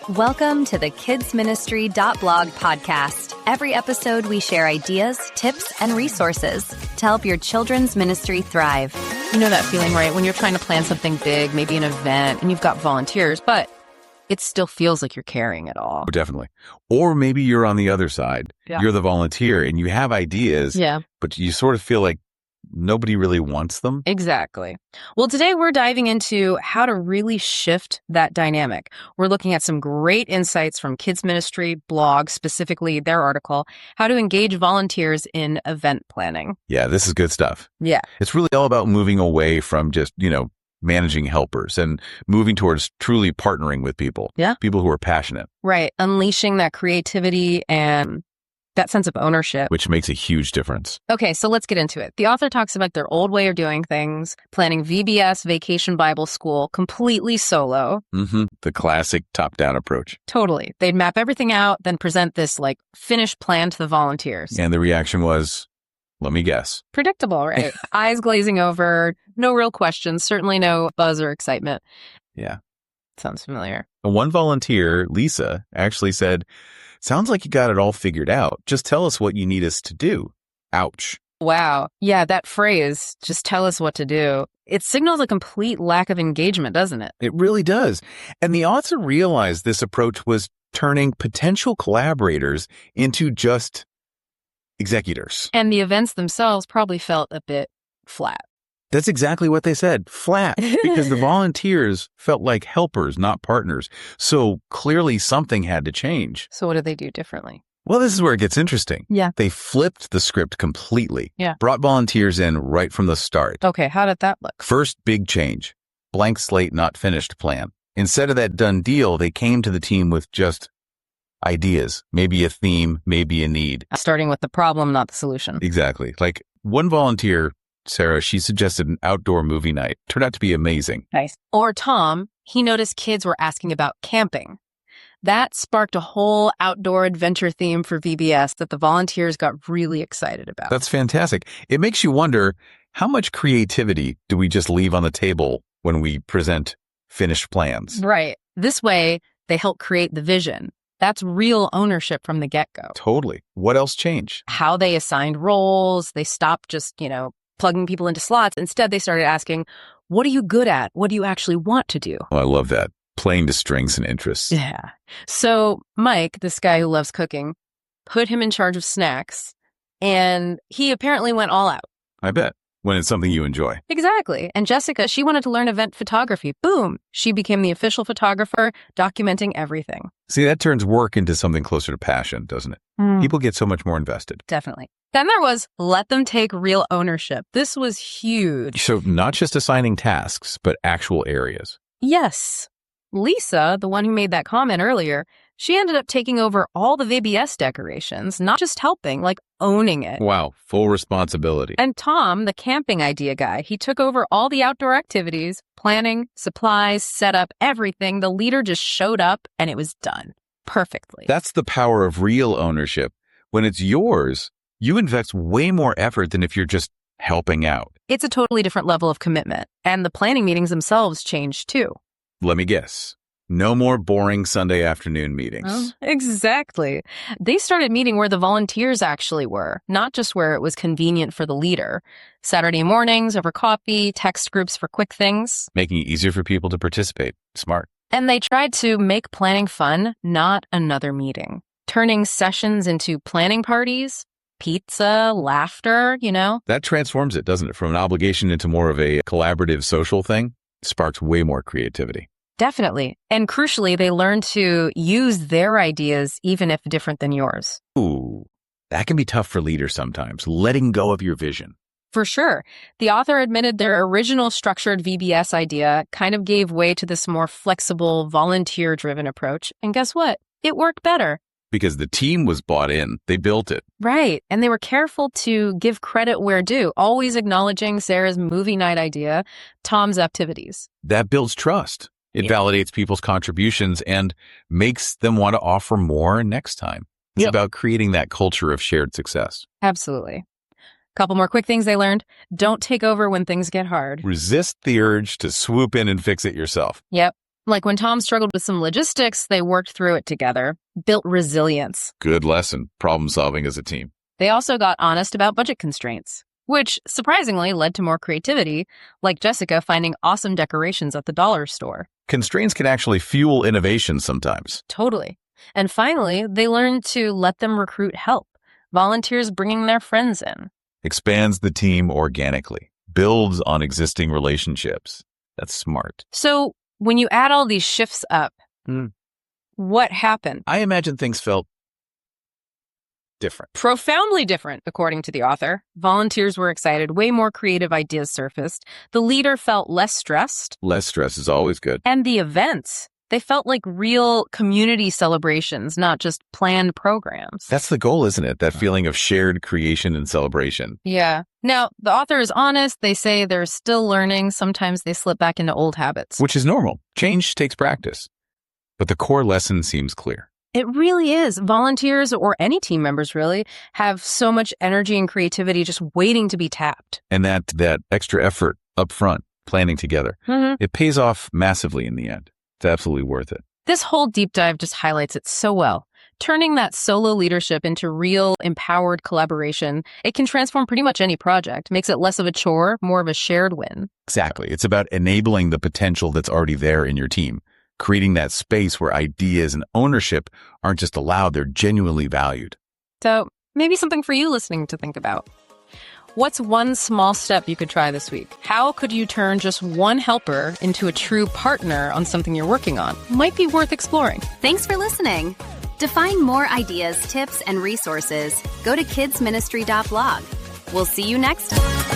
Welcome to the kidsministry.blog podcast. Every episode, we share ideas, tips, and resources to help your children's ministry thrive. You know that feeling, right? When you're trying to plan something big, maybe an event, and you've got volunteers, but it still feels like you're carrying it all. Oh, definitely. Or maybe you're on the other side. Yeah. You're the volunteer and you have ideas, but you sort of feel like nobody really wants them. Exactly. Well, today we're diving into how to really shift that dynamic. We're looking at some great insights from Kids Ministry blog, specifically their article, How to Engage Volunteers in Event Planning. Yeah, this is good stuff. Yeah. It's really all about moving away from just, managing helpers and moving towards truly partnering with people. Yeah. People who are passionate. Right. Unleashing that creativity and that sense of ownership. Which makes a huge difference. Okay, so let's get into it. The author talks about their old way of doing things, planning VBS, Vacation Bible School, completely solo. The classic top-down approach. Totally. They'd map everything out, then present this finished plan to the volunteers. And the reaction was, let me guess. Predictable, right? Eyes glazing over, no real questions, certainly no buzz or excitement. Yeah. Sounds familiar. One volunteer, Lisa, actually said, sounds like you got it all figured out. Just tell us what you need us to do. Ouch. Wow. Yeah, that phrase, just tell us what to do. It signals a complete lack of engagement, doesn't it? It really does. And the author realized this approach was turning potential collaborators into just executors. And the events themselves probably felt a bit flat. That's exactly what they said. Flat. Because the volunteers felt like helpers, not partners. So clearly something had to change. So what did they do differently? Well, this is where it gets interesting. Yeah. They flipped the script completely. Yeah. Brought volunteers in right from the start. Okay, how did that look? First big change. Blank slate, not finished plan. Instead of that done deal, they came to the team with just ideas. Maybe a theme, maybe a need. Starting with the problem, not the solution. Exactly. Like one volunteer, Sarah, she suggested an outdoor movie night. Turned out to be amazing. Nice. Or Tom, he noticed kids were asking about camping. That sparked a whole outdoor adventure theme for VBS that the volunteers got really excited about. That's fantastic. It makes you wonder, how much creativity do we just leave on the table when we present finished plans? Right. This way, they help create the vision. That's real ownership from the get-go. Totally. What else changed? How they assigned roles. They stopped just, plugging people into slots. Instead, they started asking, what are you good at? What do you actually want to do? Oh, I love that. Playing to strengths and interests. Yeah. So Mike, this guy who loves cooking, put him in charge of snacks, and he apparently went all out. I bet. When it's something you enjoy. Exactly. And Jessica, she wanted to learn event photography. Boom. She became the official photographer, documenting everything. See, that turns work into something closer to passion, doesn't it? People get so much more invested. Definitely. Then there was let them take real ownership. This was huge. So not just assigning tasks, but actual areas. Yes. Lisa, the one who made that comment earlier, she ended up taking over all the VBS decorations, not just helping, owning it. Wow, full responsibility. And Tom, the camping idea guy, he took over all the outdoor activities, planning, supplies, setup, everything. The leader just showed up and it was done perfectly. That's the power of real ownership. When it's yours, you invest way more effort than if you're just helping out. It's a totally different level of commitment. And the planning meetings themselves changed too. Let me guess. No more boring Sunday afternoon meetings. Oh, exactly. They started meeting where the volunteers actually were, not just where it was convenient for the leader. Saturday mornings over coffee, text groups for quick things. Making it easier for people to participate. Smart. And they tried to make planning fun, not another meeting. Turning sessions into planning parties, pizza, laughter, That transforms it, doesn't it? From an obligation into more of a collaborative social thing. Sparks way more creativity. Definitely. And crucially, they learn to use their ideas even if different than yours. Ooh, that can be tough for leaders sometimes, letting go of your vision. For sure. The author admitted their original structured VBS idea kind of gave way to this more flexible, volunteer-driven approach. And guess what? It worked better. Because the team was bought in. They built it. Right. And they were careful to give credit where due, always acknowledging Sarah's movie night idea, Tom's activities. That builds trust. It validates people's contributions and makes them want to offer more next time. It's about creating that culture of shared success. Absolutely. Couple more quick things they learned. Don't take over when things get hard. Resist the urge to swoop in and fix it yourself. Yep. Like when Tom struggled with some logistics, they worked through it together, built resilience. Good lesson, problem solving as a team. They also got honest about budget constraints, which surprisingly led to more creativity, like Jessica finding awesome decorations at the dollar store. Constraints can actually fuel innovation sometimes. Totally. And finally, they learned to let them recruit help, volunteers bringing their friends in. Expands the team organically, builds on existing relationships. That's smart. So when you add all these shifts up, what happened? I imagine things felt different. Profoundly different, according to the author. Volunteers were excited. Way more creative ideas surfaced. The leader felt less stressed. Less stress is always good. And the events, they felt like real community celebrations, not just planned programs. That's the goal, isn't it? That feeling of shared creation and celebration. Yeah. Now, the author is honest. They say they're still learning. Sometimes they slip back into old habits. Which is normal. Change takes practice. But the core lesson seems clear. It really is. Volunteers, or any team members really, have so much energy and creativity just waiting to be tapped. And that extra effort up front, planning together, it pays off massively in the end. It's absolutely worth it. This whole deep dive just highlights it so well. Turning that solo leadership into real, empowered collaboration, it can transform pretty much any project, makes it less of a chore, more of a shared win. Exactly. It's about enabling the potential that's already there in your team, creating that space where ideas and ownership aren't just allowed, they're genuinely valued. So maybe something for you listening to think about. What's one small step you could try this week? How could you turn just one helper into a true partner on something you're working on? Might be worth exploring. Thanks for listening. To find more ideas, tips, and resources, go to kidsministry.blog. We'll see you next time.